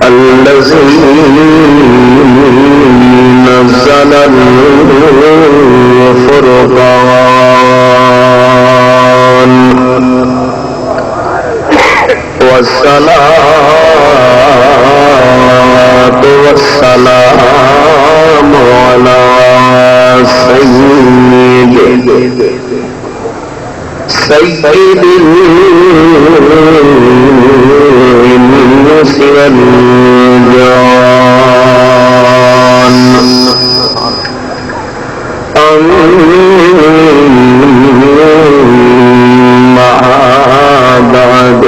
الذي نزل الفرقان والصلاة والسلام على سيد الإنس والجان أما بعد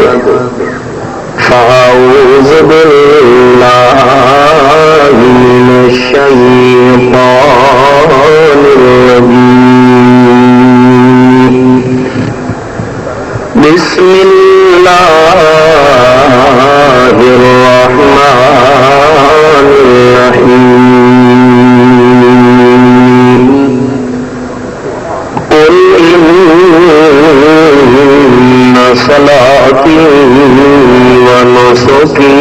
فأعوذ بالله من الشيطان الرجيم بسم الله الرحمن الرحيم قل إن صلاتي ونسكي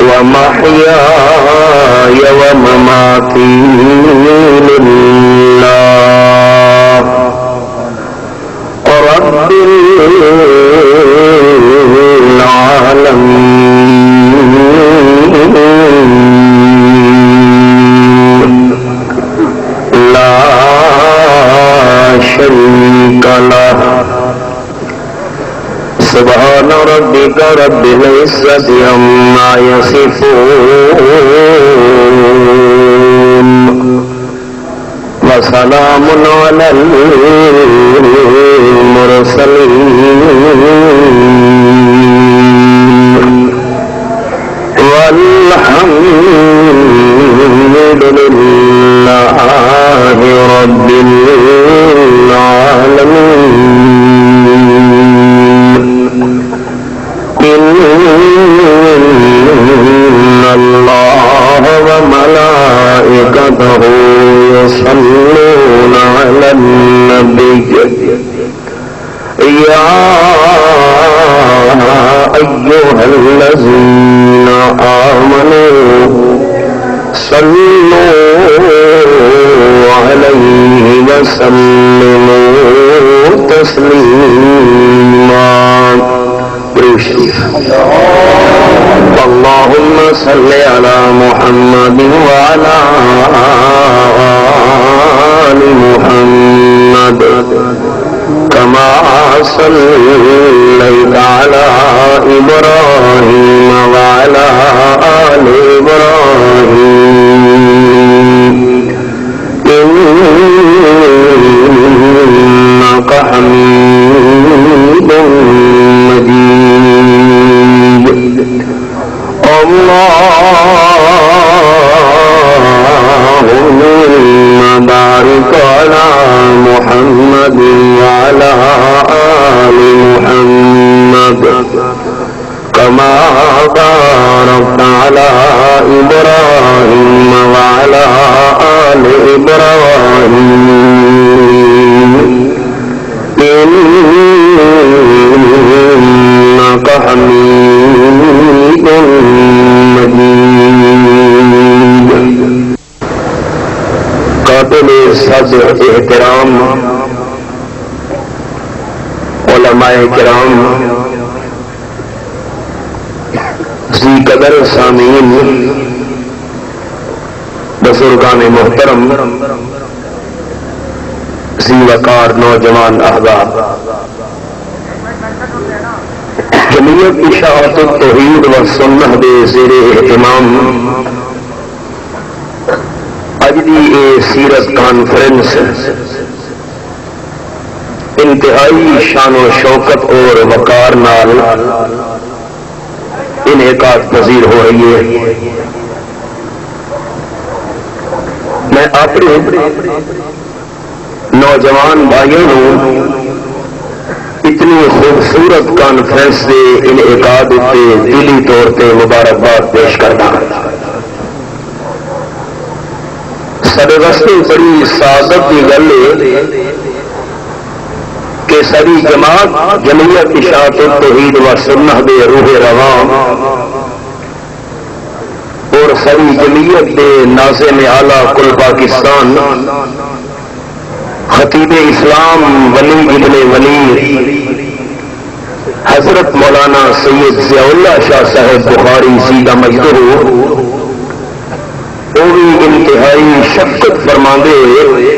ومحياي ومماتي لله رب العالمين لا شريك له سبحان ربك رب العزة عما يصفون وسلام على المرسلين والحمد لله رب العالمين إن الله وملائكته يصلون على النبي يا أيها الذين آمنوا صلوا عليه وسلموا تسليما. اللهم صل على محمد وعلى آل محمد كما صليت على إبراهيم وعلى آل إبراهيم إنك حميد مجيد. اللهم بارك على محمد وعلى آل محمد كما باركت على إبراهيم وعلى آل إبراهيم إنك حميد مجيد. قابل صدر احترام علماء کرام، ذی قدر سامعین، بزرگان محترم، ذی وقار نوجوان احباب، جمعیت اشاعت التوحید و سنت دے زیر اہتمام اج دی اے سیرت کانفرنس انتہائی شان و شوکت اور وقار نال انعقاد پذیر ہو رہی ہے. میں اپنے نوجوان بھائیوں اتنی خوبصورت کانفرنس کے انعقاد اتنے دلی طور پہ مبارکباد پیش کرتا ہوں. سارے واسطے بڑی سعادت کی گل ہے کہ ساری جماعت جمعیت اشاعت التوحید و سنت دے روح رواں اور ساری جمعیت کے ناظم اعلیٰ کل پاکستان خطیب اسلام ولی ابن ولی حضرت مولانا سید ضیاء اللہ شاہ صاحب بخاری سیدہ مجدور وہ بھی انتہائی شفقت فرماندے ہوئے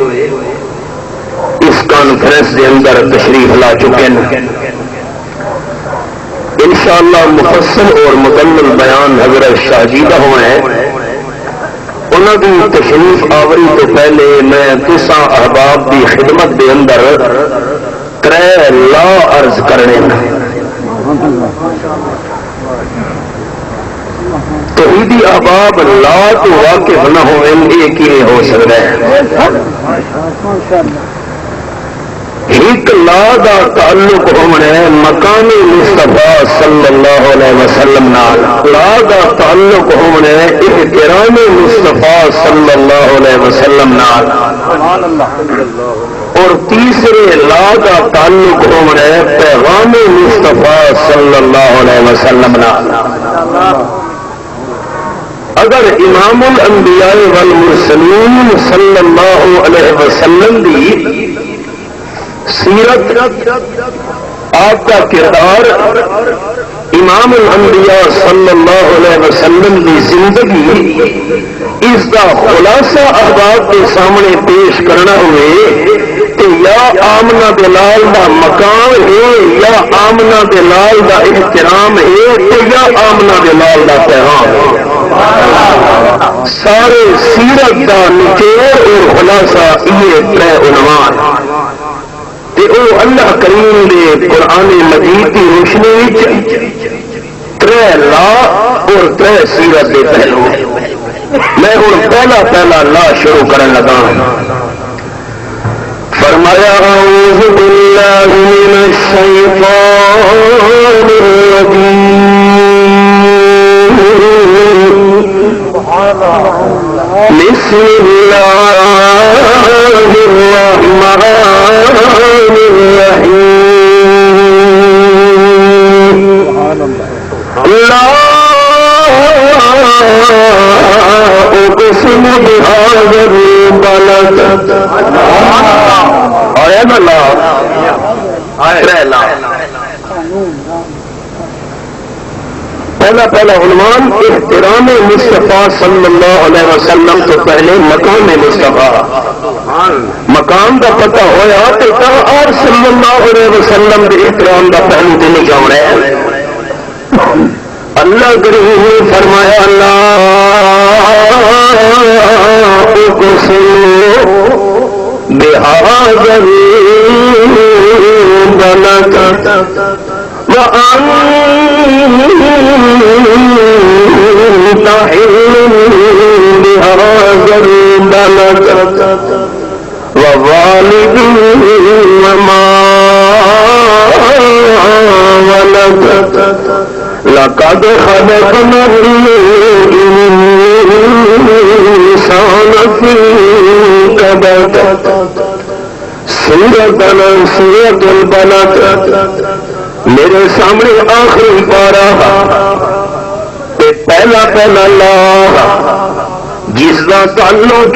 اس کانفرنس کے اندر تشریف لا چکے ہیں. انشاءاللہ مفصل اور مکمل بیان حضرت شاہ جی کا ہونا ہے. انہوں کی تشریف آوری تو پہلے میں تساں احباب کی خدمت کے اندر 3 لا عرض کرنے توحیدی احباب لا تو واقف نہ ہو یہ ہو سکتا ہے. ایک لا دا تعلق ہونا ہے مقام مصطفیٰ صلی اللہ علیہ وسلم نال. لا دا تعلق ہونا ہے احترام مصطفیٰ صلی اللہ علیہ وسلم نال. اور تیسرے لا دا تعلق ہونا ہے پیغام مصطفیٰ صلی اللہ علیہ وسلم نال. اگر امام الانبیاء والمرسلین صلی اللہ علیہ وسلم دی سیرت آپ کا کردار امام الانبیاء صلی اللہ علیہ وسلم کی زندگی اس کا خلاصہ احباب کے سامنے پیش کرنا ہوئے تو یا آمنہ بلال کا مقام ہے یا آمنہ بلال کا احترام ہے تو یا آمنہ بلال کا پیغام ہے. سارے سیرت کا نچوڑ اور خلاصہ یہ 3 عنوان اللہ کریم نے قرآن مجید کی روشنی 3 لا اور 3 سیرت کے پہلو. میں ہوں پہلا لا شروع کرنے لگا. فرمایا اعوذ باللہ من الشیطان الرجیم بسم اللہ الرحمن الرحیم. لا اقسم بهذا البلد. آیا نا لا پہلا عنوان احترام مصطفیٰ صلی اللہ علیہ وسلم تو پہلے مقام مصطفیٰ. مقام کا پتہ ہویا تو اور صلی اللہ علیہ وسلم کے احترام کا پہلو تو نہیں جاؤ رہے. اللہ کریم فرمایا بهذا البلد وأنت حل بهذا البلد ووالد وما ولد لقد خلقنا الإنسان في كبد. سورة البلد میرے سامنے آخری پارہ پہلا لا جس کا تعلق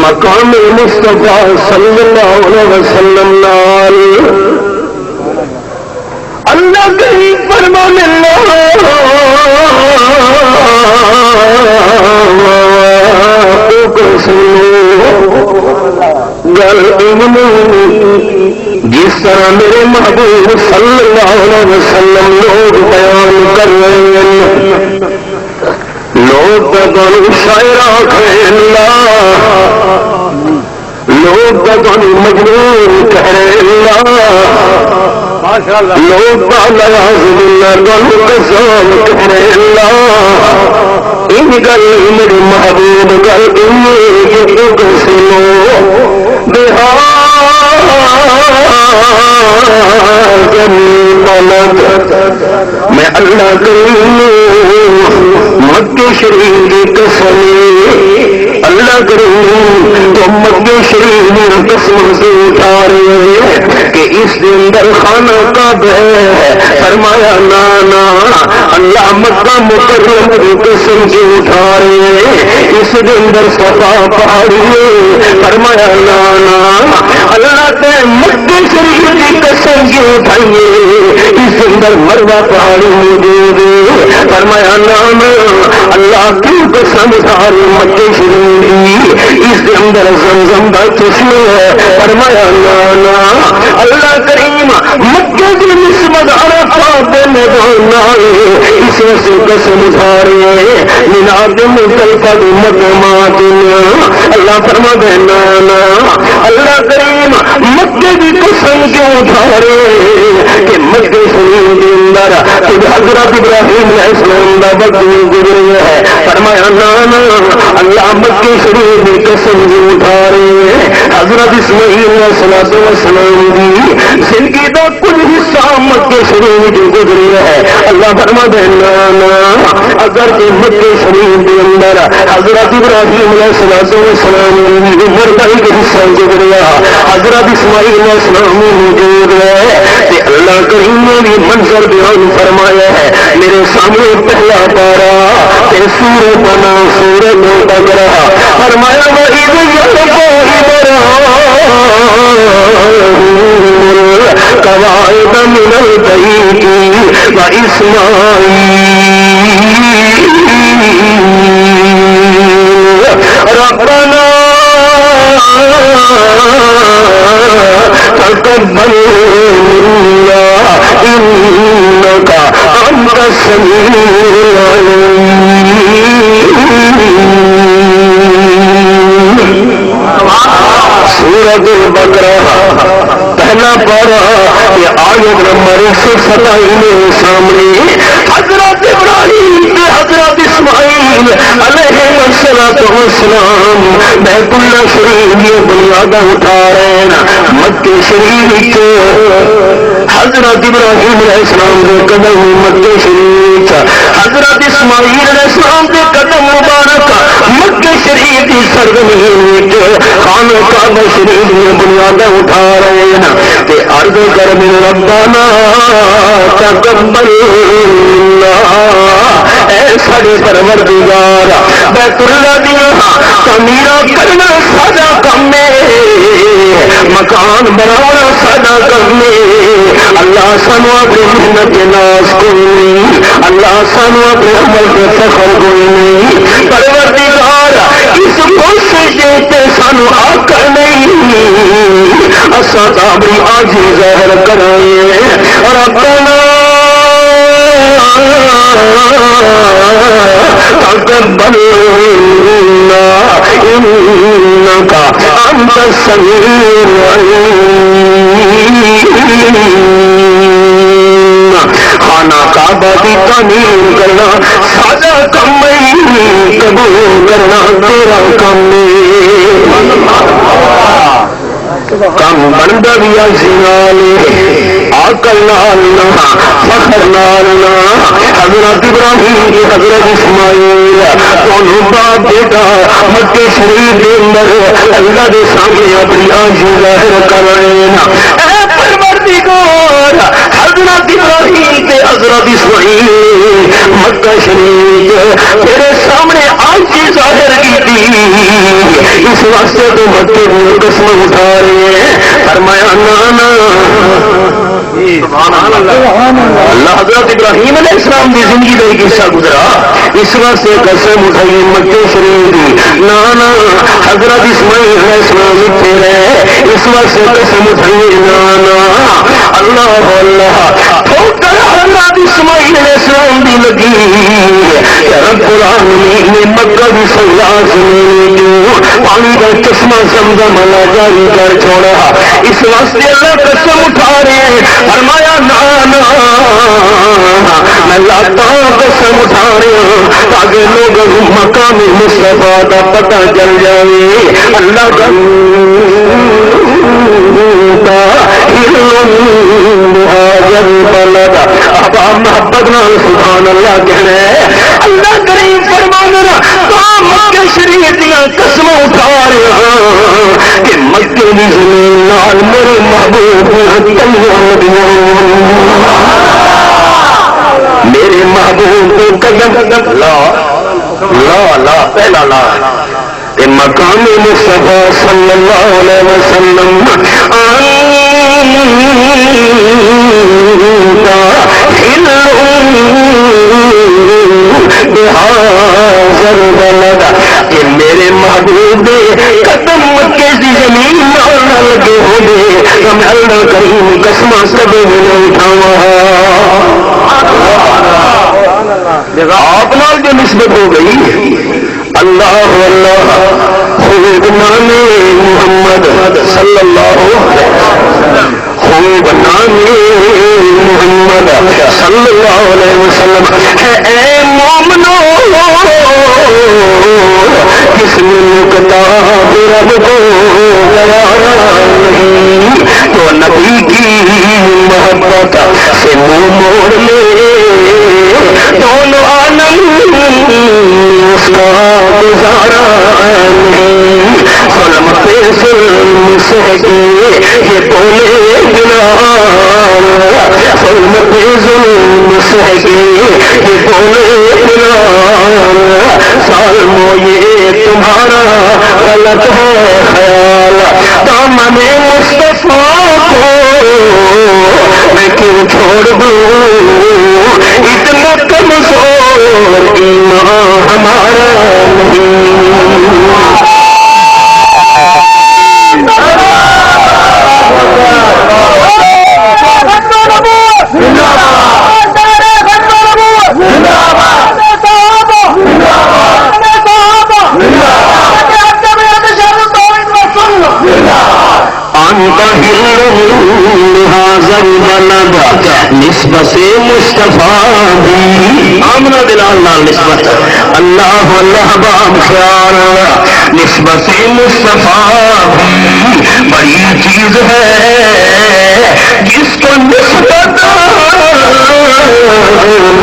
مقام مصطفیٰ صلی اللہ علیہ وسلم نال. اللہ کریم فرمانے جس طرح میرے محبوب صلی اللہ علیہ وسلم لوگ بیان کر رہے ہیں. لوگ تو شاعر آخر لوگ تو مجنون کہہ رہے لوگ کہہ رہے ان گل میرے محبوب گل سنو میں اللہ کریم مکہ شریف کی قسم اللہ اللہ کریم تو مکے شریف میں قسم سے اٹھا رہے ہیں کہ اس کے اندر خانہ کعبہ ہے. فرمایا نانا اللہ مکہ مکرم کی قسم سے اٹھا رہے ہیں اس کے اندر صفا پہاڑی ہے. فرمایا نانا اللہ کے مکے شریف کی قسم سے اٹھائیے اس کے اندر مروہ پہاڑی موجود ہے. فرمایا نانا اللہ کی قسم ساری مکے شریف اس کے اندر زمزم کا چشمہ ہے. فرمایا نانا اللہ کریم مکے کی نسبت عرفات میدان آئے اس سے قسم سارے میناد مختلف مقامات. اللہ فرما دے نانا اللہ کریم مکے کی قسم کیوں اٹھا رہے کہ مکے شریف کے اندر حضرت ابراہیم علیہ السلام کا وقت گزرا ہے. فرمایا نانا اللہ مکے شریف کی قسم کیوں اٹھا رہے ہیں حضرت اسماعیل علیہ السلام کی زندگی کا کچھ حصہ مکے شریف جو گزرا ہے. اللہ فرما دے نانا اگر کہ مکے شریف کے اندر حضرت ابراہیم علیہ السلام کی عمر کا ایک حصہ گزرا حضرت اسماعیل علیہ السلام موجود ہے کہ اللہ کریم نے بھی منظر بیان فرمایا ہے. میرے سامنے پہلا پارا کہ سورہ بنا سورہ کو پکڑا. فرمایا وہی قواعد من البیت و اسماعیل ربنا تقبل منا انك انت السميع العليم. سورۃ البقرہ پہلا پارا یہ آیت نمبر 127 میں سامنے حضرت ابراہیم حضرت اسماعیل علیہ السلام بیت اللہ شریف یہ بنیادیں اٹھا رہے ہیں. مکے شریف حضرت ابراہیم علیہ السلام کے قدم مکے شریف حضرت اسماعیل علیہ السلام کے قدم مبارک مکے شریف کی سرزمین خانہ کعبہ شریف میں بنیادیں اٹھا رہے ہیں کہ عرض کر من ربنا تقبل اے ساڈے پروردگار بیت اللہ دیا تعمیر کرنا ساڈا کم ہے مکان بنانا ساڈا کم ہے. اللہ سانو اپنی محنت کے ناز کوئی نہیں اللہ سانو اپنے عمل کے فخر کوئی نہیں. پروردگار اس کوشش تے سانو آکر نہیں اساں اپنی آجی ظاہر کرائے ربنا تقبل منا انك انت السميع العليم. خانہ کعبہ کی تعمیر کرنا سادہ کم نہیں قبول کرنا تیرا کم کم بندہ بھی نال آکل نال فخر نال حضرت ابراہیم کی حضرت اسماعیل دونوں باپ بیٹا مکے شریف کے اندر اللہ کے سامنے اپنی آنکھیں ظاہر کر رہے ہیں. اے پروردگار حضرت ابراہیم کے حضرت اسماعیل مکہ شریف تیرے سامنے آنکھیں ظاہر کی تھی اس واسطے تو مکے کو قسم اٹھا رہے ہیں. فرمایا نانا اللہ حضرت ابراہیم علیہ السلام کی زندگی کا ایک حصہ گزرا اس واسطے قسم اٹھائی مکے شریف کی نانا حضرت اسماعیل علیہ السلام اتنے رہے اس واسطے قسم اٹھائی نانا اللہ اللہ ٹھوکر حضرت اسماعیل علیہ السلام بھی لگی رب العالمین نے مکہ کی سزا زمین کیوں پانی کا چشمہ زمزم اللہ جاری کر چھوڑا اس واسطے اللہ قسم اٹھا رہے ہیں. فرمایا نانا میں لاتا قسم اٹھا رہے ہوں تاکہ لوگوں مقام مصطفیٰ کا پتہ چل جائے. اللہ کا مہاجر بلد اب آپ محبت نال سبحان اللہ کہنا ہے. اللہ کریم فرمانا مکے شریف دیا قسم اٹھا رہا کہ مکے کی زمین نال میرے محبوب میرے محبوب کو قدم لا لا لا پہلا لا مقام مصطفیٰ صلی اللہ علیہ وسلم کہ میرے محبوب قدم مکے کی زمین نہ لگے ہوئے ہم اللہ کریم قسم کبھی نہیں اٹھاوا آپ نال جو نسبت ہو گئی اللہ اللہ خوب نام محمد صلی اللہ علیہ وسلم خوب نام محمد صلی اللہ علیہ وسلم اے مومنو کس نے کتاب رب کو نہیں تو نبی کی محبت سے منہ موڑ لے دونوں عالم گزارا ظلم پہ ظلم سہے یہ بولے گناہ ظلم پہ ظلم سہے یہ بولے گناہ ظالمو یہ تمہارا غلط ہے خیال دامن مصطفیٰ کو میں کیوں چھوڑ دوں اتنا کمزور ایمان ہمارا نسبت مصطفیٰ بھی آمنہ دلال نال نسبت اللہ اللہ بام خیال نسبت مصطفیٰ بھی بڑی چیز ہے جس کو نسبت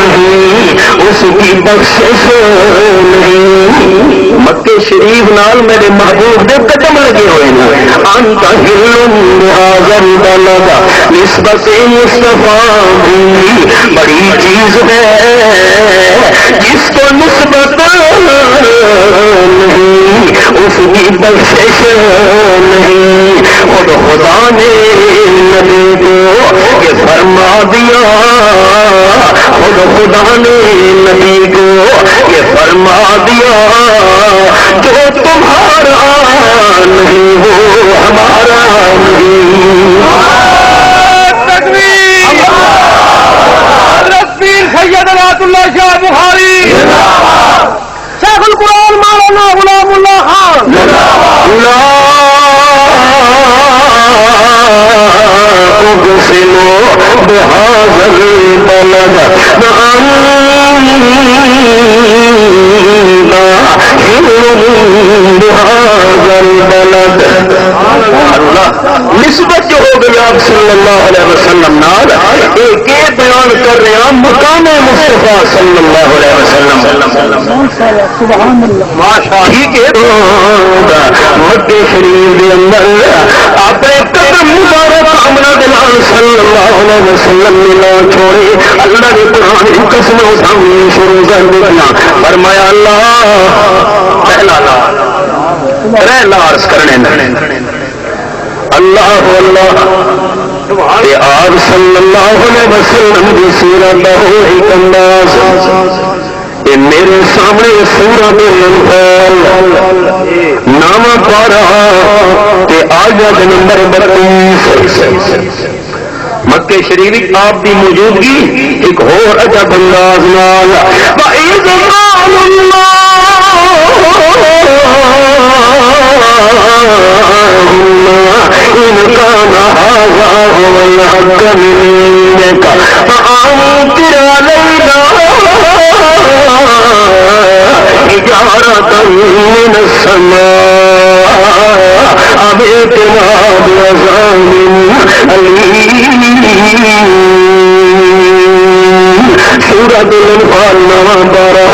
نہیں اس کی بخشش نہیں مکے شریف نال میرے محبوب دے قدم لگے ہوئے ہیں انت ہلم بہذا البلد نسبت مصطفیٰ بھی بڑی چیز ہے جس کو نسبت نہیں اس کی بخشش نہیں خود خدا نے نبی کو یہ فرما دیا خود خدا نے نبی کو یہ فرما دیا جو تمہارا نہیں وہ ہمارا نہیں سید رات اللہ شاہ بخاری شیخ القرآن مولانا غلام اللہ خان اقسموا بهذا البلد نسبت جو ہو گئی آپ صلی اللہ علیہ وسلم نال ایک بیان کر رہے ہیں مقام مصطفیٰ صلی اللہ علیہ وسلم ٹھیک ہے مکے شریف کے اندر اپنے قدم مبارک آمنہ دلال صلی اللہ علیہ وسلم نے نہ چھوڑے اللہ نے قرآن کی قسم اٹھانی شروع کر دیا فرمایا اللہ پہلا لا عرض کرنے اللہ اللہ آپ صلی اللہ علیہ وسلم کی سیرت بہت انداز میرے سامنے سورۃ الانفال نام پارا آیت نمبر 32 مکے شریف آپ کی موجودگی ایک اور عجب انداز نال وَإِذْ قَالَ إن كان هذا هو الحق من عندك فأمطر علينا حجارة من السماء أو ائتنا بعذاب أليم سورۃ الانفال نام پارا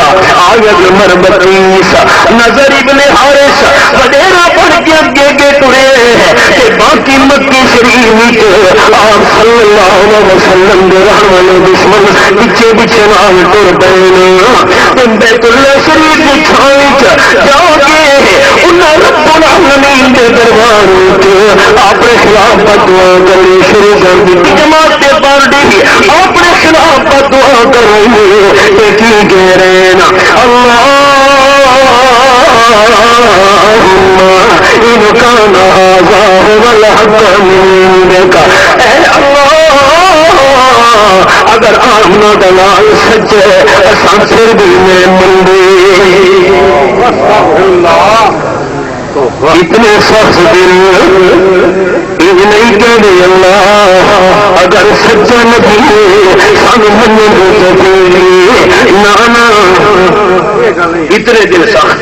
آیت نمبر 32 نظر ابن حارث وڈیرا پڑھ کے اگے ٹرے کہ باقی مکی شریف آپ صلی اللہ علیہ وسلم دے رحمت دشمن پیچھے پیچھے نال ٹر پے بیت اللہ شریف کی چھاؤں جا کے انہاں رب العالمین دے دربار اپنے خلاف دعا کرنی شروع کر دی جماعت کے پارٹی اپنے خلاف دعا کر رہی ہے کی کہہ رہے ہیں اللہم ان کان ھذا هو الحق من عندک اے اللہ اگر آمنا دلال سچے اساں پھر بھی میں مندے اتنے سخت دل یہ نہیں کہتے اللہ اگر سچا نبی سان من نانا اتنے دل سخت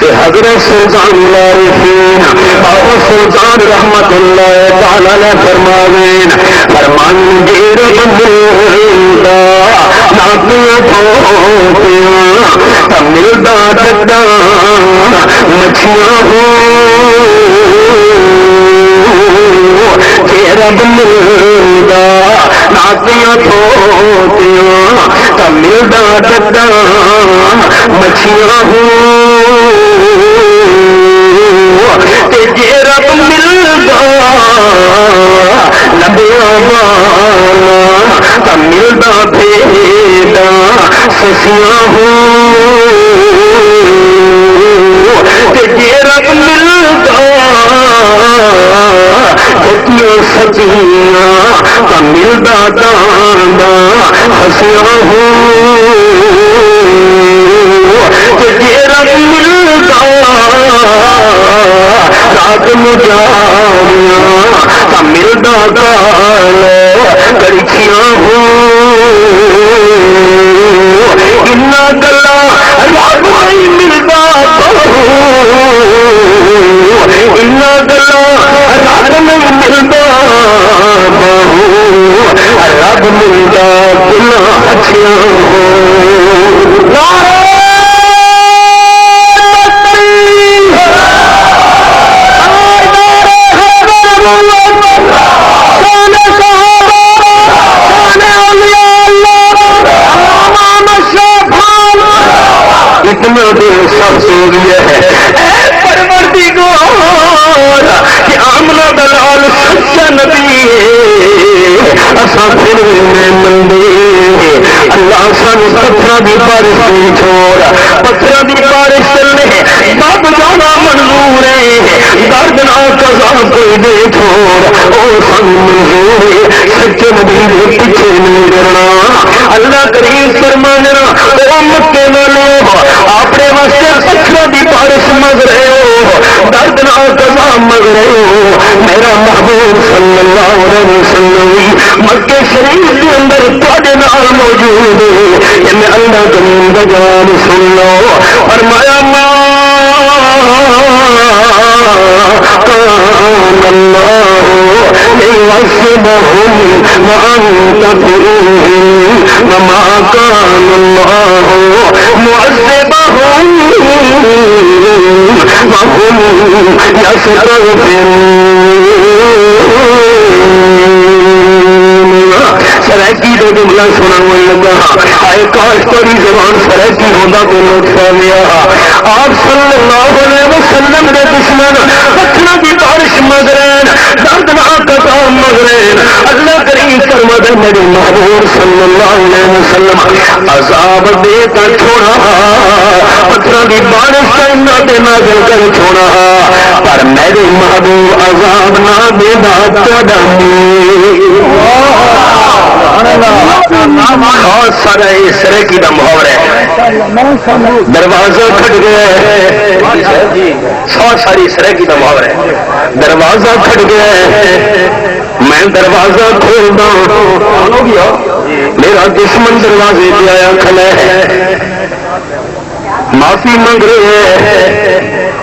کہ حضرت سلطان العارفین اور سلطان رحمت اللہ تعالی نے فرماوین فرمان دیر ملدا ناپیا تھوپیا ملدا ڈڈا مچھیاں ہو رب ملدا ناپیا تھوپیا ملدا ڈڈا مچھیاں ہو جے رب ملدا لبیا والا ملدا بھیڑا سسیاں ہو جے رب ملدا سچیاں ملدا دانا ہسیاں ہو جے رب ملدا رات مجاویاں ملدا گال کڑچیاں ہو انا گلا رات نہیں ملدا انا گلا رات نہیں ملدا رب ملدا گلا اچھیاں ہو اتنا دل سب سو گیا ہے پروردگار کہ آمنا دلال سچا نبی اساں پھر میں مندے اللہ سان پتھراں دی بارش نہیں چھوڑ پتھراں دی بارش چلنے باب جانا منظور ہے درد نہ قضا کوئی دے چھوڑ او سن منظور ہے سچے نبی دے پیچھے نہیں کرنا اللہ کریم فرمانا او مکے والو اپنے واسطے پتھروں کی بارش مگ رہے ہو درد نہ قضا مگ رہے ہو میرا محبوب صلی اللہ علیہ وسلم مکے شریف کے اندر تھوڑے نال موجود ہے کہ میں اللہ کریم کا جواب سن لو فرمایا ما کان اللہ لیعذبہم وانت فیہم وما کان اللہ معذبہم وهم یستغفرون سرائکی دو جملہ سنا ہوئی لگا آئے کاش تاری زبان سرائکی ہوندہ کو لطفہ لیا آپ صلی اللہ علیہ وسلم دے دشمن پتھروں کی بارش مغرین دردنا قطع مغرین اللہ کریم فرماتا میرے محبوب صلی اللہ علیہ وسلم عذاب دے کر چھوڑا پتھروں کی بارش کرنا دے نازل کر چھوڑا پر میرے محبوب عذاب نہ دے دا خاص سارا یہ سرکی کا محاورہ ہے دروازہ کھٹ گیا بہت ساری سرکی کا محاورہ ہے دروازہ کھٹ گیا میں دروازہ کھولتا میرا دشمن دروازے پہ آیا کھڑا ہے معافی مانگ رہے ہیں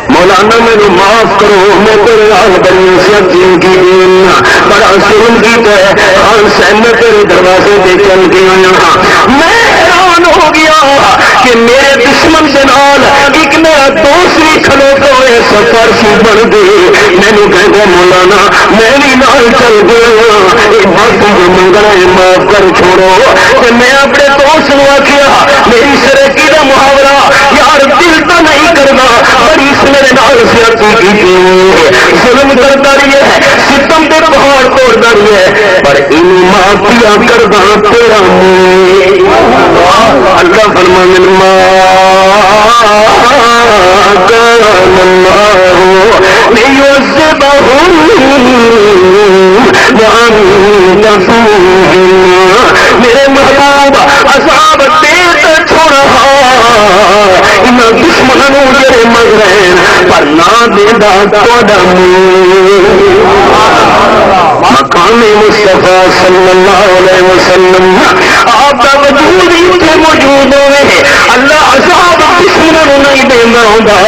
مولانا میرے معاف کرو میں تیرے لال بنی سچی کی بڑا سن کی خان سین میں تیرے دروازے پہ چل گیا میں حیران ہو گیا کہ میرے دشمن کے نال ایک میرا دوست بھی کھلوتا ہوئے سفر سی بن گئی. مینو کہتے مولانا میں بھی نال چل گیا منگل معاف کر چھوڑو. کہ میں اپنے دوست نو آخیا میری سرکی کا محاورہ یار دل تو نہیں کرنا بڑی اس میرے نال سیاسی کی ظلم کرتا رہی ہے ستم کے پہاڑ توڑتا رہی ہے پر ان معافیا کردا تیرا اللہ فرمان میرے محبوب عذاب دے چھوڑا ان دشمنوں جڑے مر رہے پر نہ دینا تھوڑا مقام مصطفیٰ صلی اللہ علیہ وسلم آپ کا وجود ہی موجود ہوئے اللہ عذاب دشمنوں نہیں دینا ہوگا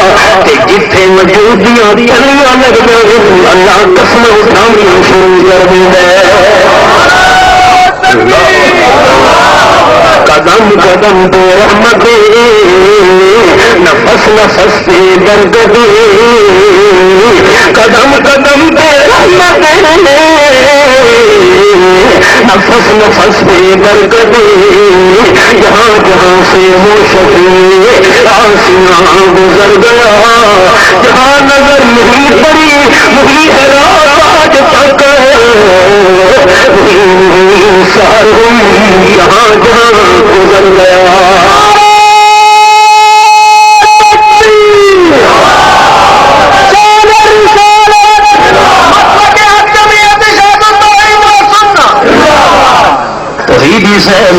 کہ جتنے وجودیاں تلیاں لگ جائے اللہ قسم اٹھانی شروع کر دے. قدم قدم پہ رحمت نفس نفس پہ درد قدم قدم پہ رحمت نفس نفس پہ درد جہاں جہاں سے وہ شفیع آسیاں گزر گیا جہاں نظر نہیں پڑی وہی آج تک ساروں جہاں جہاں گزر گیا.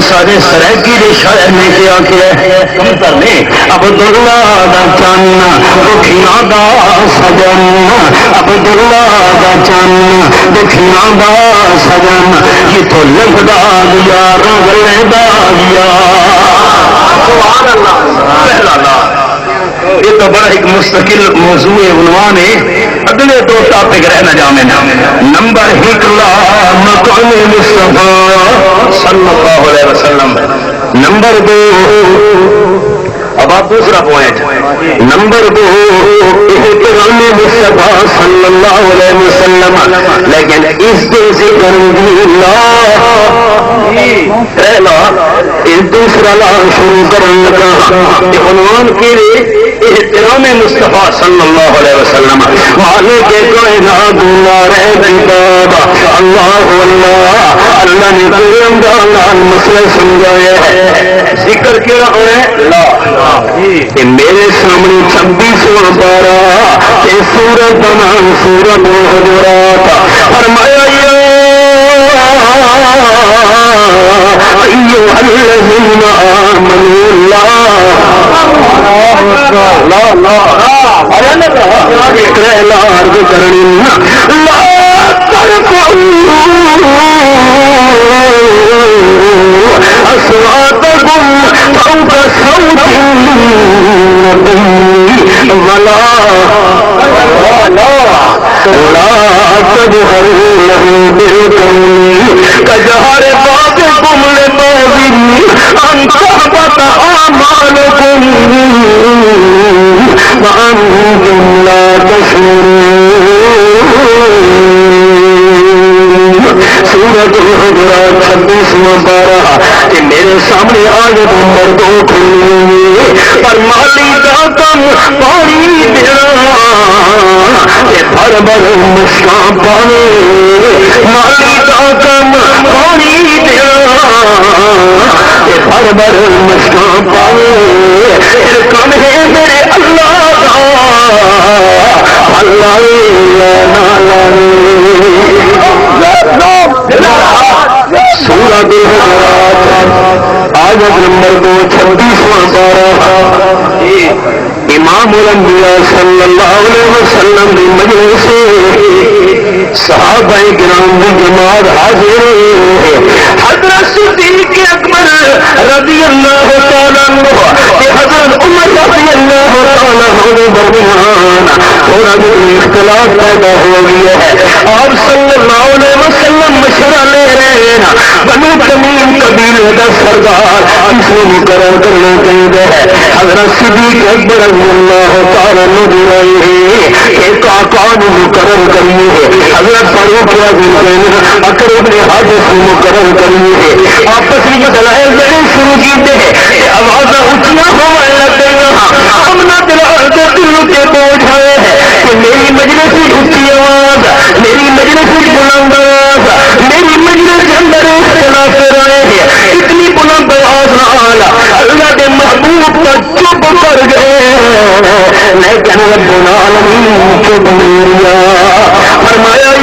سارے سرائکی کے شاعر نے کیا کم کرنے عبداللہ دا چان دکھیاں دا سجن عبداللہ دا چان دکھیاں دا سجن یہ تو لگدا دیا رنگلے دا دیا. سبحان اللہ پہلا یہ تو بڑا ایک مستقل موضوع عنوان ہے. اگلے دو ٹاپک رہنا جامع نمبر ایک مقام مصطفیٰ صلی اللہ علیہ وسلم. نمبر دو اب آپ دوسرا پوائنٹ نمبر دو احترام مصطفیٰ صلی اللہ علیہ وسلم لیکن اس کے ذکر پہلا اس دوسرا لا شروع کرنے کا عنوان کے احترام مصطفیٰ صلی اللہ علیہ وسلم مالک کائنات نارے بابا اللہ اللہ نے قلم دان مسئلہ سمجھایا ہے. ذکر کیا ہے لا کہ میرے سامنے 26واں پارہ کہ سورت بنان سورت حجرات فرمایا ایھا الذین آمنوا کجہر بعضکم لبعض ان تحبط اعمالکم وانتم لا تشعرون. سورۃ الحجرات 26واں پارہ کہ میرے سامنے آیت نمبر 2 کھلی پر مالی کا کم پانی دیا بھر بھر مشکاں پانی مالی کا کم پانی دیا بھر بھر مشکاں پانی کم ہے میرے اللہ کا سورۃ الحجرات آیت نمبر 2 26واں پارہ امام الانبیاء صلی اللہ علیہ وسلم کی مجلس سے صحابہ کرام کی جماعت حاضر حضرت صدیق اکبر رضی اللہ تعالیٰ عنہ کہ حضرت عمر رضی اللہ تعالیٰ عنہ درمیان تھوڑا بھی اختلاف پیدا ہو گیا ہے. آپ صلی اللہ علیہ وسلم مشورہ لے رہے ہیں بنو تمیم قبیلے کا سردار اس کو مقرر کرنا چاہیے موجود ہے حضرت صدیق اکبر رضی اللہ تعالی عنہ ایک آقا نے مقرر کریے ہے حضرت فاروق اعظم اکر ابن حاجت مقرر کریے ہے آپس میں دلائل دینے شروع کیتے ہیں آوازیں اونچیاں ہونے لگ گئی ہم دل کے بوجھ آئے ہیں کہ میری مجلس کی اونچی آواز میری مجلس کی بلند آواز میری مجلس کے اندر اختلاف رہے ہیں اتنی بلند آواز نہ اللہ کے محبوب پر چپ کر گئے لیکن رب العالمین چپ نہیں رہا فرمایا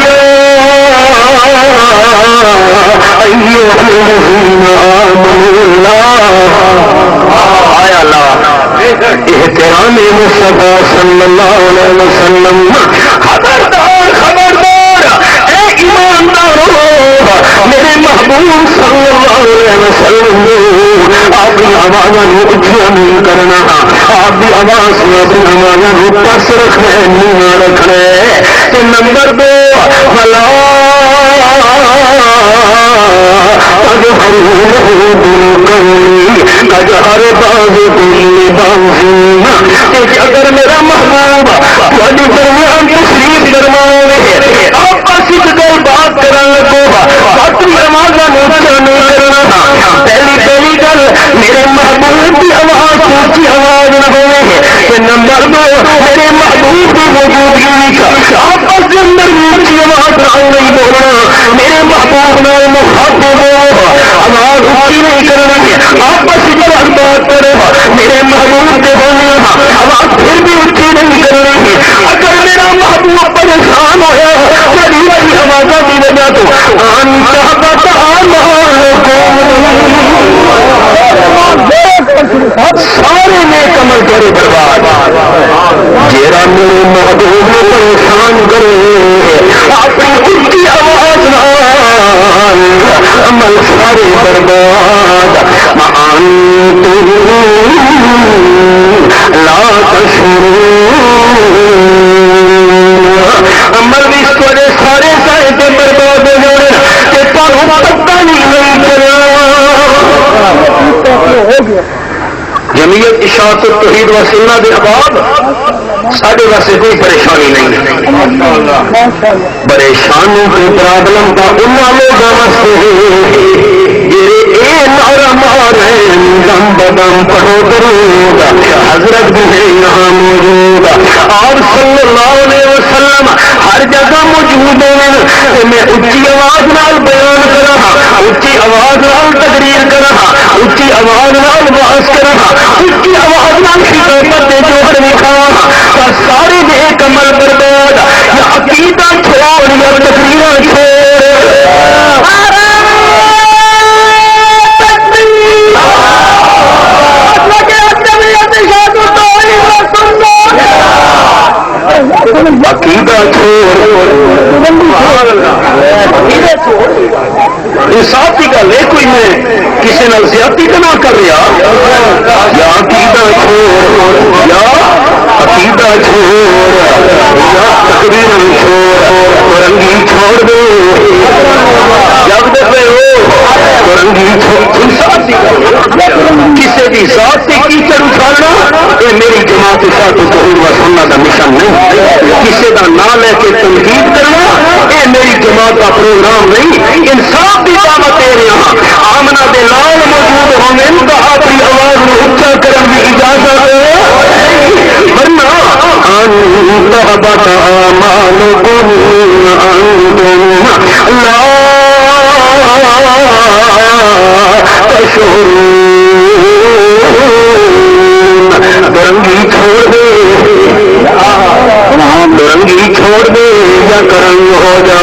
احترام مصطفیٰ صلی اللہ علیہ وسلم خبردار خبردار اے ایماندارو میرے محبوب صلی اللہ علیہ وسلم آپ کی آوازوں کو اچھا نہیں کرنا آپ کی آواز میں اپنی آوازوں کو پس رکھنے نہیں رکھنے نمبر 2 بلا اگر میرا محبوب تھوڑی درمیان تشریف فرمائے آپس گل بات کرنے کو اپنی آوازوں اونچا نہیں کرنا پہلی گل میرے محبوب کی آواز اونچی آواز نہ ہوئے نمبر 2 میرے محبوب کی موجودگی آپس کے اندر اونچی آواز نہیں بولنا میرے محبوب نے مخاطب ہو آواز اونچی نہیں کرنی آپس کی بات کرے میرے محبوب کے بولنا آواز پھر بھی اونچی نہیں کرنی اگر میرا محبوب پریشان ہوا میری والی آوازوں کی وجہ تو سارے نیک عمل کرے برباد جیڑا میرے محبوب کو پریشان کرے اپنی اونچی آواز عمل سارے برباد لا تشعرون عمل بھی اس وجہ سارے سائے برباد ہو جانے کہ تمہیں پتہ نہیں چلا جمعیت اشاعت التوحید و سنت کے احباب سارے واسطے کوئی پریشانی نہیں پریشانی کے پرابلم کا ان لوگوں دم بدم پڑھو درود حضرت بھی ہے یہاں موجود اور صلی اللہ علیہ وسلم ہر جگہ موجود ہیں میں اچھی آواز نال بیان کرا اچھی آواز نال تقریر کرا اچھی آواز نال بحث کرا اچھی آواز نال خطابت جوہر نکھا سارے نیک عمل برباد یا عقیدہ چھوڑ یا تقریر چھوڑ عقیدہ چھوڑ انصاف کی گل ہے کوئی میں کسی نال زیادتی تو نہ کر رہا یا عقیدہ چھوڑ یا عقیدہ چھوڑ یا تقریر چھوڑ رنگی چھوڑ دو جب دیکھ رہے ہو رنگی انصاف کی گل کسی کی ذات سے کیچڑ اچھالنا یہ میری جماعت ساتھ ظہور و سنت کا مشن نہیں کسی کا نام لے کے تنقید کرنا یہ میری جماعت کا پروگرام نہیں انصاف کی دعوت دے رہے ہیں آمنا دے لال موجود ہونے تو اپنی آواز میں اچھا کرنے کی اجازت ہے ورنہ انتہبت اعمالکم انتم لا تشعرون درنگی چھوڑ دے درنگی چھوڑ دے یا کرنگ ہو جا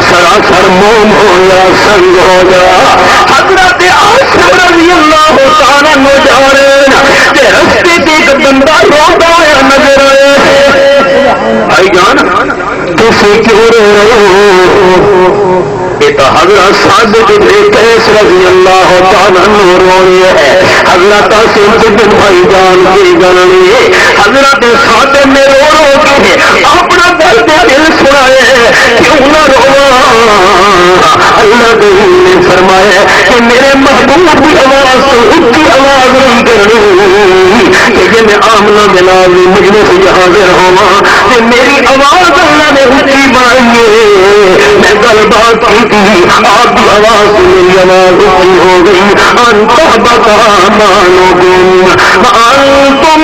سراسر موم ہو یا سنگ ہو جا حضرت عاصم رضی اللہ تعالیٰ عنہ جا رہے کہ رستے سے ایک بندہ روتا ہے نظر آئے بھائی جان تسی کیوں رو رہے ہو حضرت صادق بن قیس رضی اللہ تعالیٰ عنہ روئے ہے حضرت عاصم بن بھائی جان کی گلی حضرت صادق نے رو کے اپنا درد دل سنائے کیوں نہ روا اللہ نے فرمایا کہ میرے محبوب کی آواز تو اونچی آواز نہیں کرنی کہ میں آمنا بلال مجلس سے حاضر ہوا کہ میری آواز اللہ نے اونچی بنائی ہے. میں گل بات کی تھی آپ کی آواز سے میری آواز اونچی ہو گئی. انتہ بتا مانو تم تم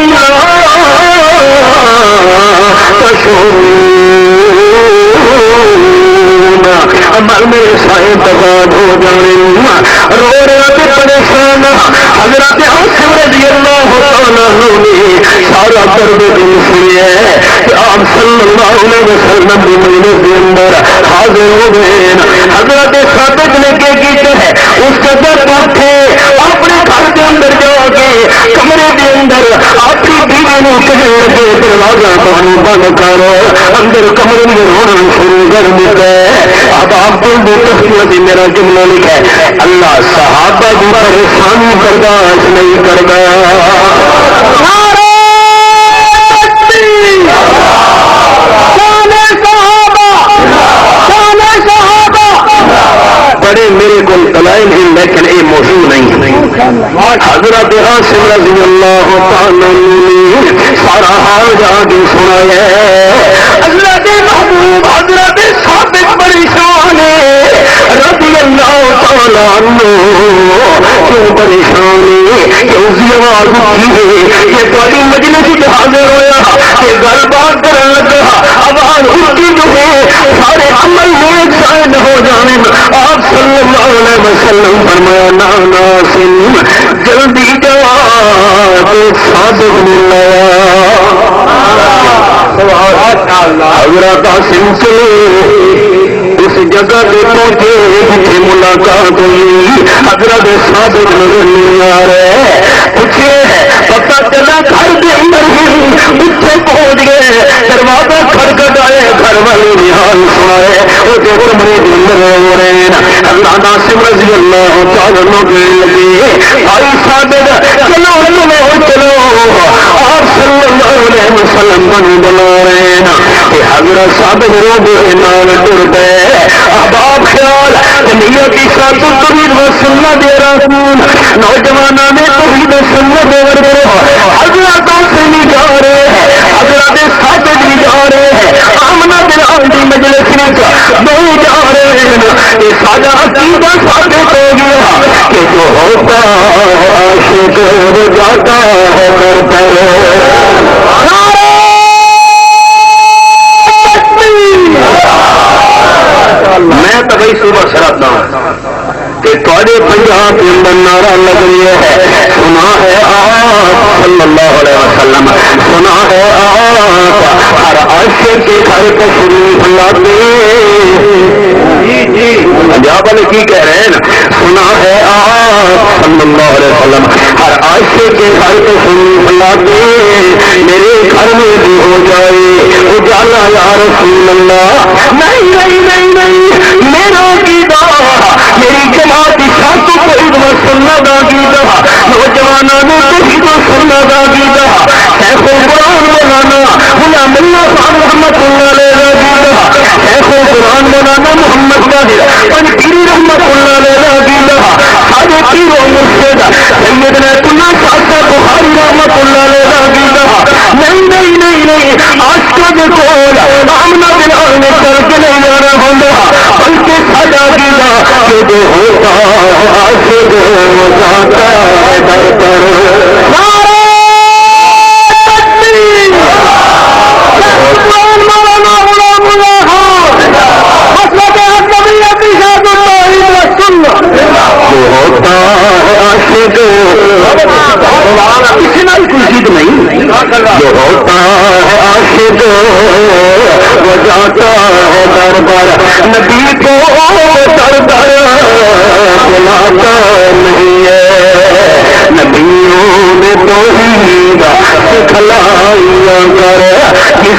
عمل میں سائیں تباد ہو جانے رو رہا تھے پریشان. حضرت عاصم رضی اللہ تعالیٰ نے سارا درد دل سنیا کہ آپ صلی اللہ علیہ وسلم کی مجلس کے اندر حاضر ہو گئے. حضرت ثابت نے کیا کیتے ہے اس قدر اٹھے اپنے گھر کے اندر جا کے کمرے کے اندر اپنی بیوی نے کہنے لگے دروازہ پانی بند کرو. اندر کمرے میں رونا شروع کر دیتا ہے. اب آپ کو بھی میرا جملہ لکھا ہے اللہ صحابہ کی پریشانی برداشت نہیں کرتا. بڑے میرے کو دلائل ہیں لیکن یہ موضوع نہیں. حضرت عاصم رضی اللہ تعالیٰ نے سارا حال جا کے سنایا. اللہ کے محبوب حضرت ثابت پریشان ہے رضی اللہ تعالیٰ عنہ. کیوں پریشان ہے کہ اس کی آواز اٹھی ہے کہ تھوڑی مجلس حاضر ہویا کہ گل بات کرنے لگا آواز اٹھی جو ہے سارے عمل میں شاید ہو جانے. آپ صلی اللہ علیہ وسلم فرمایا نانا سن جلدی جواب صادق ملایا. حضرت عاصم چلے اس جگہ پہ پہنچے جتنے ملاقات ہوئی. حضرت صادق نظر نہیں آ رہے. پوچھے پتا چلا گھر کے اندر ہی اتنے پہنچ گئے. دروازہ کھڑکھڑائے گھر والے نے حال سنائے وہ جو کمرے کے اندر ہو رہے ہیں. اللہ عاصم رضی اللہ تعالیٰ لگے بھائی صادق چلو چلو چلو آپ صلی اللہ علیہ وسلم بن بلا رہے ہیں کہ حضرت صادق رو گئے نال ٹر گئے. اب آپ خیال نیت کی ساتھ توحید و سنت رسول نوجوانوں نے توحید و سنت ورگو حضرت سے نہیں جا رہے ہیں حضرت صادق نہیں جا رہے ہیں آمنہ بلال کی مجلس میں نہیں جا رہے ہیں. یہ سارا عقیدہ ثابت ہو گیا کہ جو ہوتا عاشق ہو جاتا ہے کرتا میں تو بھائی صبح شراتا ہوں کہ تھوڑے پنجاب کے اندر نعرہ لگ رہی ہے سنا ہے آپ صلی اللہ علیہ وسلم سنا ہے آپ ہر عاشق کے گھر تشریف لاتے. پنجاب والے کی کہہ رہے ہیں نا سنا ہے آپ صلی اللہ علیہ وسلم ہر عاشق کے گھر تشریف لاتے. میرے گھر میں بھی ہو جائے اجالا یا رسول اللہ. نہیں نہیں نہیں نہیں میرا عقیدہ میری جماعت شاط توحید و سنت کا عقیدہ نوجوانوں نے توحید و سنت کا عقیدہ شیخ القرآن مولانا غلام اللہ صاحب رحمۃ اللہ علیہ کا عقیدہ شیخ القرآن مولانا محمد طاہر پنجپیری رحمۃ اللہ علیہ کا عقیدہ سارے پیر و مرشد سیدنا اللہ شاہ بخاری رحمۃ اللہ علیہ کا عقیدہ. نہیں نہیں نہیں نہیں عاشقوں کے کول آمنہ بلال نے چل کے نہیں جانا ہوگا بلکہ ساڈا عقیدہ کہ جو ہوتا عاشق ہو جاتا ہے در پر. جو ہوتا ہے عاشق کسی نہ کوئی ضد نہیں. جو ہوتا ہے عاشق وہ جاتا ہے در پر. نبی کو در در بلاتا نہیں ہے. نبیوں نے توحید سکھلایا کر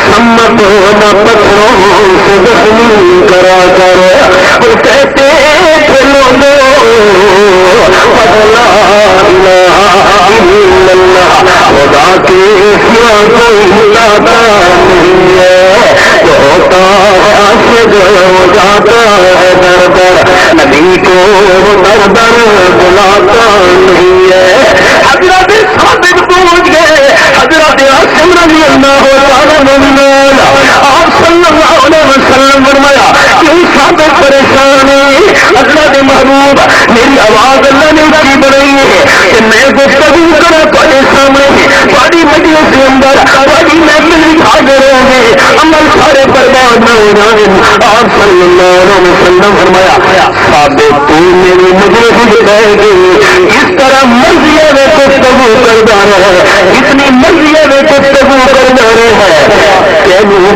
سمت نہ پتھروں سے زخمی کرا کر وہ کہتے تھے لوگوں لا الہ الا اللہ خدا کے سوا کوئی لاتا نہیں ہے. جو ہوتا ہے عاشق جاتا ہے در در، نبی کو در در بلاتا نہیں ہے۔ حضرت ثابت پہنچ گئے، حضرت عاصم رضی اللہ تعالیٰ عنہ، آپ صلی اللہ علیہ وسلم فرمایا کیوں ثابت پریشان ہے؟ اللہ کے محبوب میری آواز اللہ نے اچھی بنائی ہے کہ میں گفتگو کروں تھوڑے سامنے، تھوڑی مجلس کے اندر تھوڑی محفل حاضر ہوں گے، عمل سارے برباد نہ ہو جائیں۔ آپ صلی اللہ علیہ وسلم فرمایا ثابت تو میری مجلس جائے گی، اس طرح مرضی میں گفتگو کرتا رہے، اتنی مرضی میں گفتگو کرتا رہے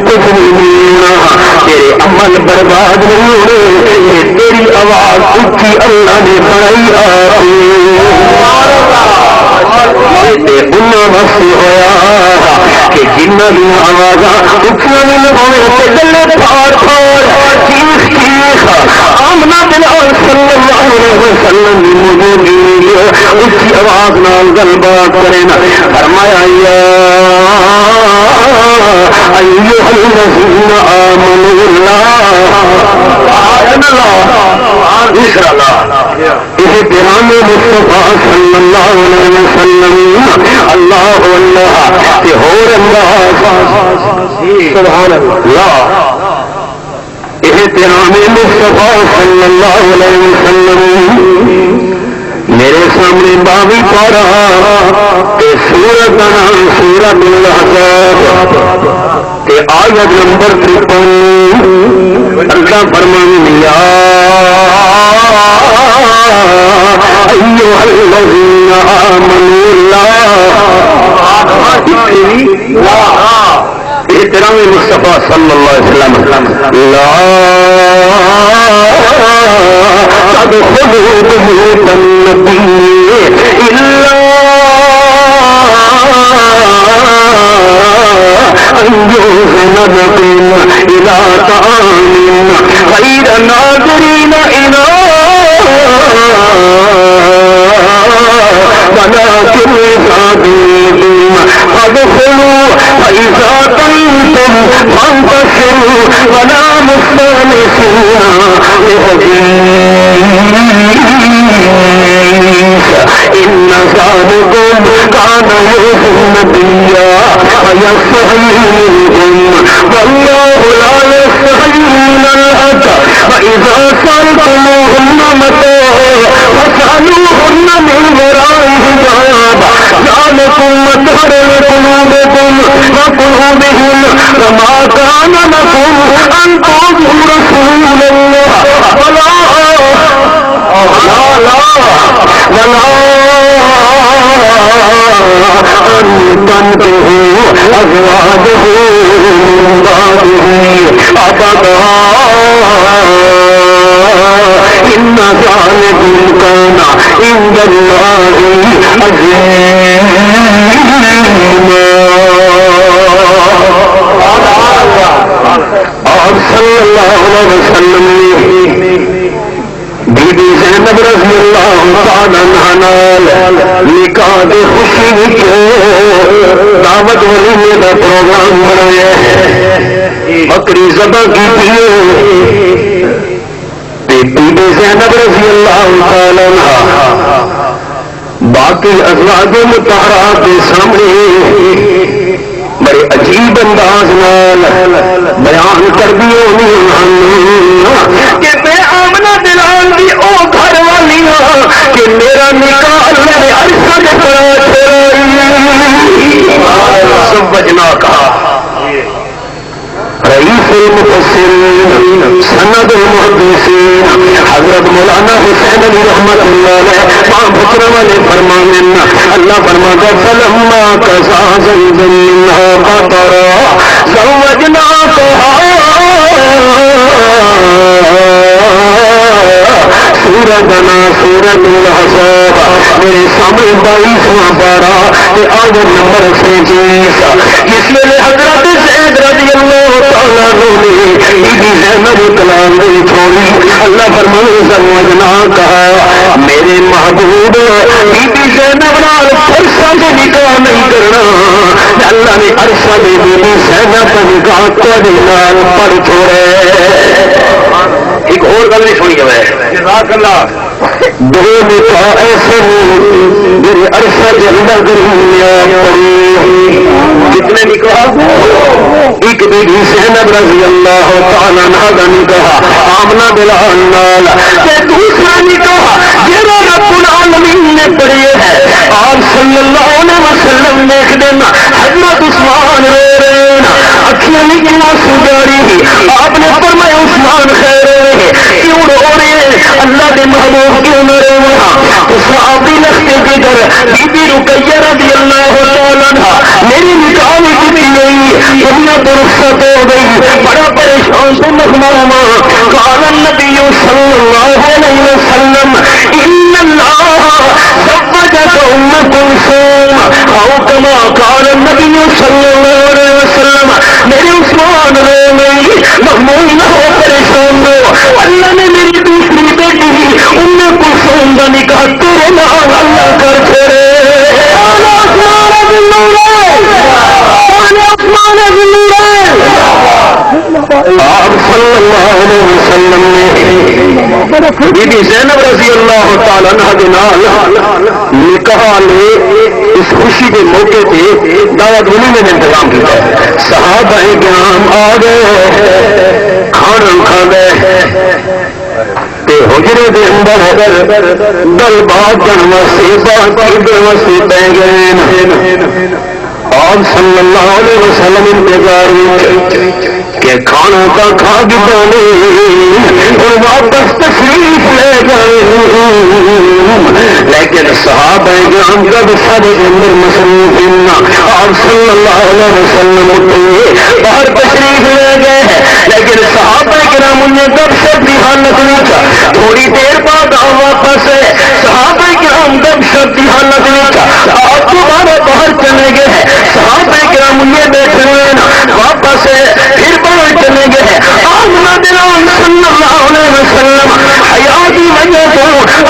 کچھ نہیں ہونا، تیرے عمل برباد نہیں ہونے، تیری آواز اچھی اللہ نے بنائی بس ہوا کہ جنہ بھی آواز اچھا نہیں لگوے چلے پھاڑ پھاڑ چیخ چیخ آمنہ بلال صلی اللہ علیہ وسلم مجھے اچھی آواز نال گل بات کرے نا، فرمایا یا ایھا الذین آمنوا یہ پیغام مصطفیٰ صلی اللہ علیہ وسلم اللہ اللہ کہ ہو سبحان اللہ، یہ پیغام مصطفیٰ صلی اللہ علیہ وسلم میرے سامنے 22 پارہ کہ سورت کا نام سورت الاحزاب کہ آیت نمبر 53 اللہ فرمانے یا ایھا الذین آمنوا احترام مصطفیٰ صلی اللہ علیہ وسلم لا تدخلوا بیوت النبی الا ان یؤذن لکم الی طعام غیر ناظرین ولكن إذا دعيتم فادخلوا فإذا طعمتم فانتشروا ولا مستأنسين لحديث إن ذلكم كان يؤذي النبي فيستحيي منكم والله لا يستحيي من الحق فإذا سألتموهن متاعا فاسألوهن من وراء حجاب ذلكم أطهر لقلوبكم وقلوبهم وما كان لكم أن تؤذوا رسول الله ولا أن تنكحوا أزواجه من بعده أبدا إن ذلكم كان عند الله عظيما۔ اور صلی اللہ علیہ وسلم بی بی زینب رضی اللہ تعالی عنہا نکاح دے خوشی وچ دعوت ولیمے دا پروگرام بنایا ہے، بکری ذبح کی بی بی زینب رضی اللہ تعالی عنہا باقی ازواج مطہرات کے سامنے بڑے عجیب انداز نال بیان کر دیے کہ میں آمنہ بلال دی او گھر والی ہاں کہ میرا نکاح میرے عرصہ کے طرح سمجھنا کہا رئیس المفسرین سند المحدثین حضرت مولانا حسین علی رحمت اللہ علیہ پاک بکرہ والے فرمانے اللہ فرماتا فلما قضى زید منها قطرا زوجناکہا سورت الاحزاب میرے سامنے 22واں پارہ آیت نمبر 37 اس لیے حضرت زید رضی اللہ تعالیٰ عنہ نے بی بی زینب کلام نہیں چھوڑی، اللہ فرمانے زوجنا کہا میرے محبوب بی بی زینب نال عرصہ سے نکاح نہیں کرنا، اللہ نے عرصہ میں بی بی زینب کا نکاح تیرے نال پڑھ چھوڑے۔ ایک اور گل نہیں سنی ہے جزاک اللہ دو نکاح ایسے میرے عرصہ جلد کتنے نکاح ایک بیوی زینب رضی اللہ تعالیٰ عنہ کا نکاح آمنہ بلال نال دوسرا نکاح جڑا رب العالمین نے پڑھے ہے آپ صلی اللہ علیہ وسلم دیکھ دینا حضرت عثمان رو رہے ہیں اکھیاں نکلا سجاری آپ نے فرمایا عثمان خیر رہے کیوں رو رہے ہیں اللہ کے محبوب کیوں نہ رو رہا صحابی لگتے جدھر بی بی رقیہ رضی اللہ تعالیٰ عنہ میری نکاح میں کتنی گئی دنیا تو رخصت ہو گئی بڑا پریشان تو مخموما قال النبی صلی اللہ علیہ وسلم ان اللہ زوجک ام کلثوم او کما قال النبی صلی اللہ علیہ وسلم میرے عثمان رو گئی مخموم نہ ہو پریشان ہو اللہ نے میری دوسری بیٹی ام کلثوم کا نکاح تیرے نام اللہ کر چھوڑے آپ صلی اللہ علیہ وسلم نے بی بی زینب رضی اللہ تعالیٰ عنہ کے نال نکاح لے اس خوشی کے موقع پہ دعوت ولیمے میں انتظام کیا صحابہ کرام آ گئے کھانا کھا گئے حجرے دے اندر گل بات کرنے سے بات کرنے سے پہ گئے آپ صلی اللہ علیہ وسلم انتظار کہ کھانا کا کھا گیا اور واپس تشریف لے گئے لیکن صحابہ کرام جب سارے اندر مصروف آپ صلی اللہ علیہ وسلم باہر تشریف لے گئے لیکن صحابہ کرام انہیں کب شب کی حالت میں تھا تھوڑی دیر بعد واپس ہے صحابہ کرام کب شب کی حالت میں تھا آپ دوبارہ باہر چلے گئے صحابہ کرام انہیں بیٹھے ہوئے واپس ہے پھر باہر چلے گئے آمنہ بلال صلی اللہ علیہ وسلم حیا کی وجہ سے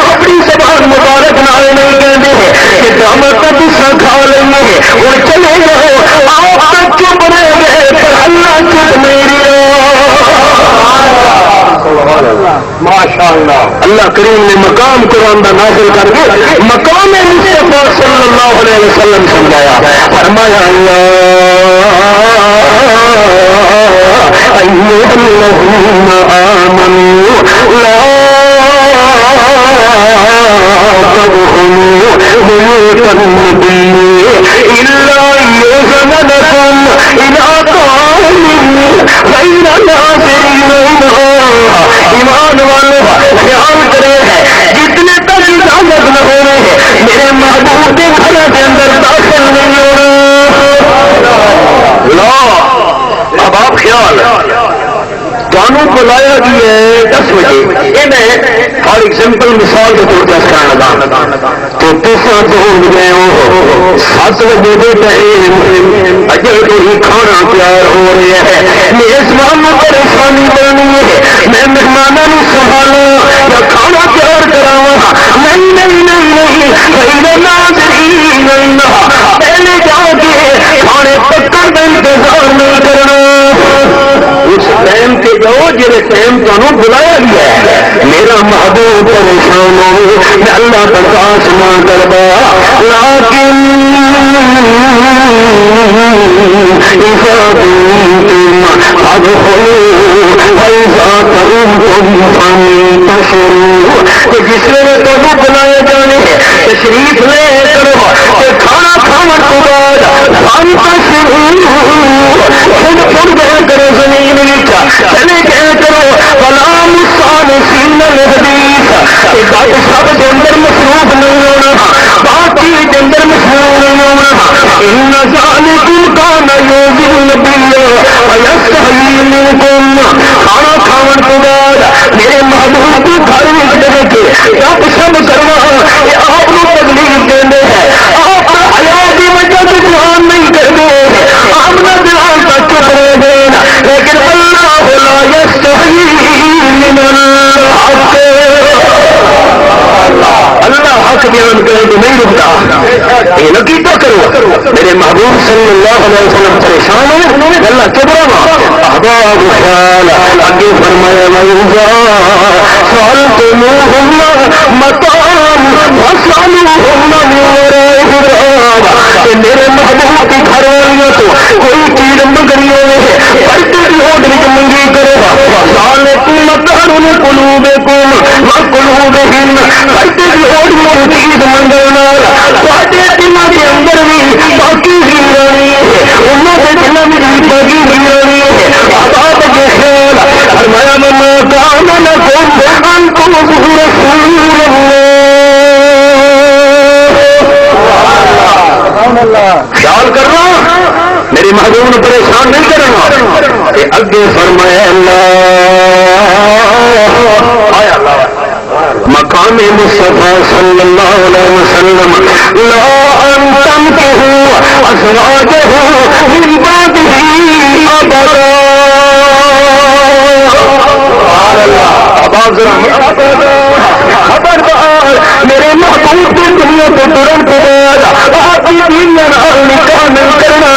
اپنی زبان مبارک نالے نہیں کہتے ہیں کہ ڈرامہ کا دوسرا کھا لیں گے اور چلے گئے آپ تک چپ رہ گئے پر اللہ چپ نہیں رہا ماشاءاللہ اللہ کریم نے مقام قرآن کا نازل کر کے مقام مصطفیٰ صلی اللہ علیہ وسلم سمجھایا فرمایا ایھا الذین آمنوا لا تدخلوا بیوت النبی الا یؤذن لکم الی طعام غیر ناظرین ایمان والے خیال کرے ہیں جتنے تک اجازت نہ ہو رہے ہیں میرے محبوب کے گھر کے اندر داخل نہیں ہو رہا اب آپ خیال قانون بلایا گیا ہے 10 بجے یہ میں فار ایگزامپل مثال کے طور پر کرنا لگا تو تیسرا تو گئے ہو 7 بجے کے ٹائم اجل کو ہی کھانا تیار ہو رہا ہے میزبان میں پریشانی بننی ہے میں مہمانوں کو سنبھالوں یا کھانا تیار کراؤں نہیں پہلے جا کے کھانے پکڑ کا انتظار نہیں کرنا اس ٹائم کے جاؤ جس ٹائم تمہیں بلایا گیا ہے میرا محبوب پریشان ہو میں اللہ کا پاس نہ کرتا لیکن جس میں تمہیں بلایا جانے تشریف لے کرو کھانا کھانے کے بعد کرو زمین چلے گئے کرو کلام الصالحین الحدیث سب کے اندر مصروف نہیں ہونا باقی کے اندر مصروف نہیں ہونا ان ذالکم کان یؤذی النبی ویستحیی منکم کھانا کھانے کے بعد میرے محبوب کو گھر میں جگہ کے جب سب کرنا یہ آپ کو تکلیف دینے ہیں آپ کا حیا کی وجہ سے دھیان نہیں کرتے آپ نہ دھیان کا چپ رہے گئے لیکن اللہ لا یستحیی من الحق اللہ حق بیان کرے تو نہیں رکتا یہ نقیدہ کرو میرے محبوب محبوب صلی اللہ علیہ وسلم پریشان ہوئے اللہ کبرا احباب خیال آگے فرمایا سألتموہم مطعام وسألوہم من وراء حجاب کہ میرے محبوب کی گھر والیوں تو کوئی چیز مگریوں میں بڑھتے بھی ہوٹل کی منگی کرے گا سالکم مطعن قلوبکم وقلوبہم بڑھتے بھی ہوٹل کی چیز منگونا سواتے دلوں کے اندر بھی باقی زندگی ہے انہوں کے دلوں میں بھی باقی زندگی ہے آباد کے خیال فرمایا مما کان لکم ان تؤذوا رسول اللہ خیال کرنا میری محبوب نے پریشان نہیں کرنا کہ اگے فرمایا اللہ مقام مصطفیٰ صلی اللہ علیہ وسلم لا ان تنكحوا ازواجه من بعده خبردار میرے محبوب کی دنیا کو ترنت بعد آپ کی دنیا نکاح نہیں کرنا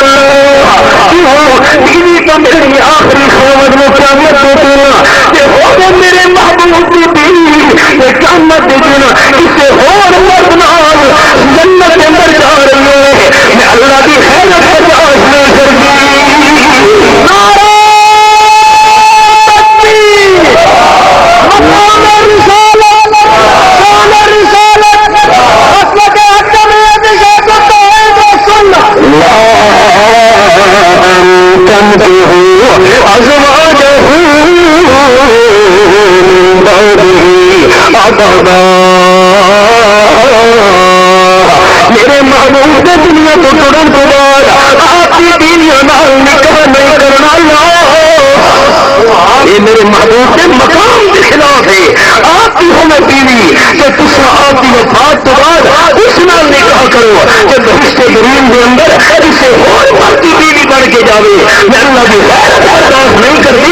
کیوں بیوی کا میری آخری خبر میں قیامت کو دینا کہ ہوگا میرے محبوب کی بیوی یہ قیامت دینا اسے اور مردنال جنت کے اندر جا رہی ہے میں اللہ کی خیرت برداشت نہیں کرتی نعرہ میرے محبوب کے دنیا کو ترنت بعد آپ کی بیویوں نال نکاح نہیں کرنا یہ میرے محبوب کے مقام کے خلاف ہے آپ کی ہمیں بیوی کہ دوسرا آپ کی وفات تو بعد اس نال نکاح کرو کہ بہشت گرین کے اندر اسے اور بڑھتی بیوی بڑھ کے جاوے میں اللہ کی غیرت برداشت نہیں کرتی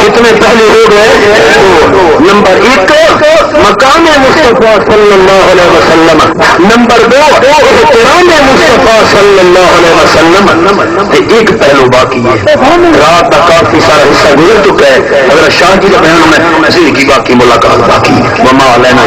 اتنے پہلے ہو گئے نمبر 1 مقام مصطفیٰ صلی اللہ علیہ وسلم نمبر 2 احترام مصطفیٰ صلی اللہ علیہ وسلم ایک پہلو باقی ہے رات کا کافی سارا حصہ گزر چکا ہے اگر شاہ جی کا بیان میں ایسے کی باقی ملاقات باقی وما علینا